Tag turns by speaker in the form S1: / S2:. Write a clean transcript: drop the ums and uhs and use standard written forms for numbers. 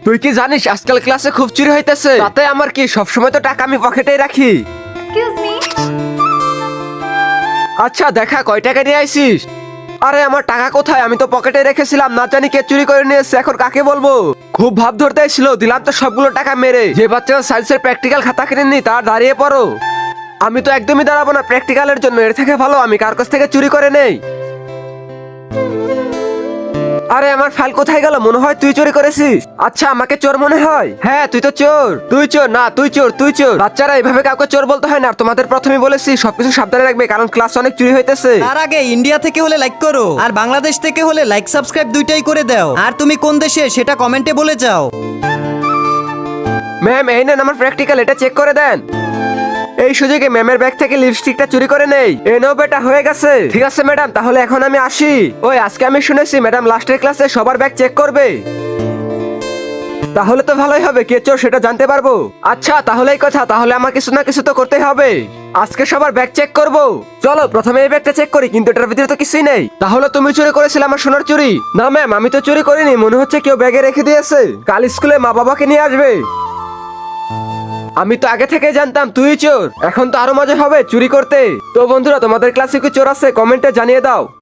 S1: তুই কি জানিস আজকাল ক্লাসে খুব চুরি হইতেছে? তাতে আমার কি, সবসময় তো টাকা আমি পকেটেই রাখি।
S2: Excuse me.
S1: আচ্ছা দেখা, কয় টাকা নিয়ে আইছিস? আরে আমার টাকা কোথায়? আমি তো পকেটে রেখেছিলাম, না জানি কে চুরি করে নিয়েছে, এখন কাকে বলবো? খুব ভাব ধরতে ছিল, দিলাম তো সবগুলো টাকা মেরে। যে বাচ্চারা সায়েন্সের প্র্যাকটিক্যাল খাতা কিনেনি তার দাঁড়িয়ে পড়ো। আমি তো একদমই দাঁড়াবো না প্র্যাকটিক্যালের জন্য, এর থেকে ভালো আমি কার কাছ থেকে চুরি করে নেই। আরে আমার ফাইল কোথায় গেল? মনে হয় তুই চুরি করেছিস। আচ্ছা আমাকে চোর মনে হয়? হ্যাঁ তুই তো চোর। তুই চোর না, তুই চোর, তুই চোর। বাচ্চারা এভাবে কাউকে চোর বলতে হয় না। আর তোমাদের প্রথমে বলেছি সবকিছু সাবধানে রাখবে, কারণ ক্লাস অনেক চুরি হইতেছে।
S3: তার আগে ইন্ডিয়া থেকে হলে লাইক করো, আর বাংলাদেশ থেকে হলে লাইক সাবস্ক্রাইব দুইটাই করে দাও। আর তুমি কোন দেশে সেটা কমেন্টে বলে যাও।
S1: ম্যাম এই নেন আমার প্র্যাকটিক্যাল, এটা চেক করে দেন। এই সুযোগে ম্যামের ব্যাগ থেকে লিপস্টিকটা চুরি করে নেই। এই নাও বেটা, হয়ে গেছে। ঠিক আছে ম্যাডাম, তাহলে এখন আমি আসি। ওই আজকে আমি শুনেছি ম্যাডাম লাস্টের ক্লাসে সবার ব্যাগ চেক করবে। তাহলে তো ভালোই হবে, কে চোর সেটা জানতে পারবো। আচ্ছা তাহলে এই কথা, তাহলে আমার কিছু না কিছু তো করতে হবে। আজকে সবার ব্যাগ চেক করব। চলো প্রথমে এই ব্যাগটা চেক করি, কিন্তু এটার ভিতরে তো কিছুই নেই। তাহলে তুমি চুরি করেছিলে আমার সোনার চুরি? না ম্যাম, আমি তো চুরি করিনি, মনে হচ্ছে কেউ ব্যাগে রেখে দিয়েছে। কাল স্কুলে মা বাবাকে নিয়ে আসবে। আমি তো আগে থেকে জানতাম তুই চোর, এখন তো আরো মজা হবে চুরি করতে। তো বন্ধুরা, তোমাদের ক্লাসে কি চোর আছে? কমেন্টে জানিয়ে দাও।